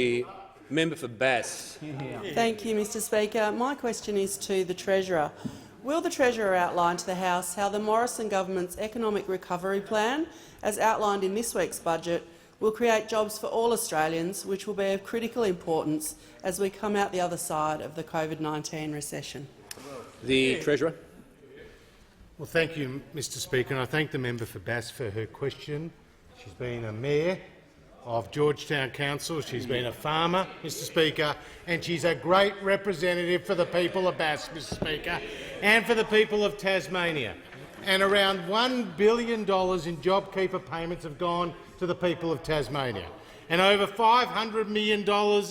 The member for Bass. Thank you, Mr Speaker. My question is to the Treasurer. Will the Treasurer outline to the House how the Morrison government's economic recovery plan, as outlined in this week's budget, will create jobs for all Australians, which will be of critical importance as we come out the other side of the COVID-19 recession? The Treasurer. Well, thank you, Mr Speaker, and I thank the member for Bass for her question. She's been a mayor of Georgetown Council, she's been a farmer, Mr Speaker, and she's a great representative for the people of Bass, Mr Speaker, and for the people of Tasmania. And around $1 billion in JobKeeper payments have gone to the people of Tasmania, and over $500 million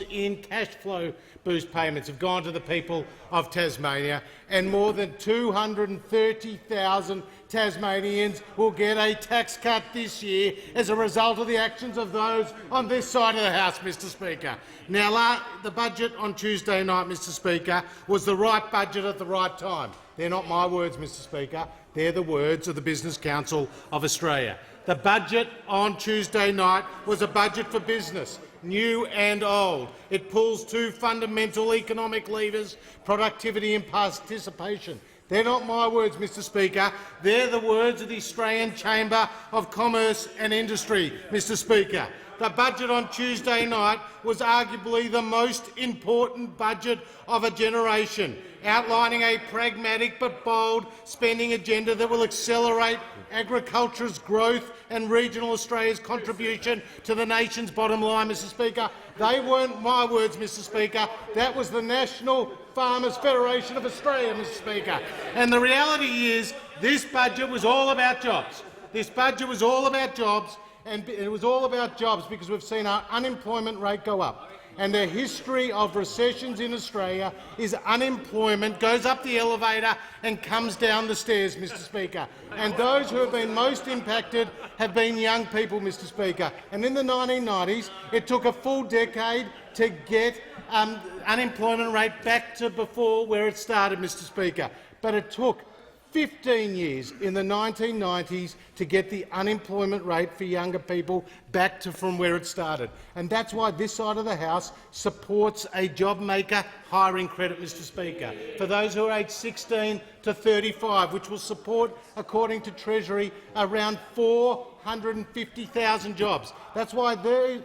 in cash flow boost payments have gone to the people of Tasmania, and more than 230,000 Tasmanians will get a tax cut this year as a result of the actions of those on this side of the House, Mr Speaker. Now, the budget on Tuesday night, Mr Speaker, was the right budget at the right time. They're not my words, Mr Speaker. They're the words of the Business Council of Australia. The budget on Tuesday night was a budget for business, new and old. It pulls two fundamental economic levers, productivity and participation. They're not my words, Mr Speaker. They're the words of the Australian Chamber of Commerce and Industry, Mr Speaker. The budget on Tuesday night was arguably the most important budget of a generation, outlining a pragmatic but bold spending agenda that will accelerate agriculture's growth and regional Australia's contribution to the nation's bottom line, Mr Speaker. They weren't my words, Mr Speaker. That was the National Farmers Federation of Australia, Mr Speaker. And the reality is this budget was all about jobs. This budget was all about jobs, and it was all about jobs because we've seen our unemployment rate go up. And the history of recessions in Australia is unemployment goes up the elevator and comes down the stairs, Mr Speaker. And those who have been most impacted have been young people, Mr Speaker. And in the 1990s, it took a full decade to get unemployment rate back to before where it started, Mr Speaker. But it took 15 years in the 1990s to get the unemployment rate for younger people back to from where it started. And that's why this side of the House supports a job maker hiring credit, Mr Speaker, for those who are aged 16 to 35, which will support, according to Treasury, around 450,000 jobs. That's why the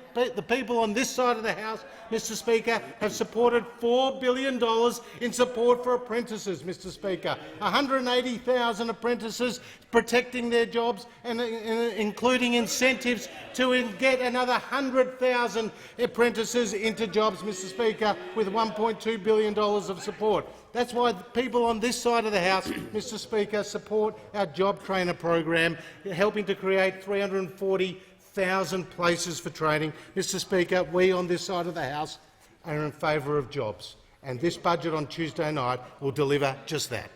people on this side of the House, Mr Speaker, have supported $4 billion in support for apprentices, Mr Speaker, 180,000 apprentices protecting their jobs and including incentives to get another 100,000 apprentices into jobs, Mr Speaker, with $1.2 billion of support. That's why the people on this side of the House, Mr Speaker, support our job trainer program, helping to create 340,000 places for training. Mr Speaker, we on this side of the House are in favour of jobs, and this budget on Tuesday night will deliver just that.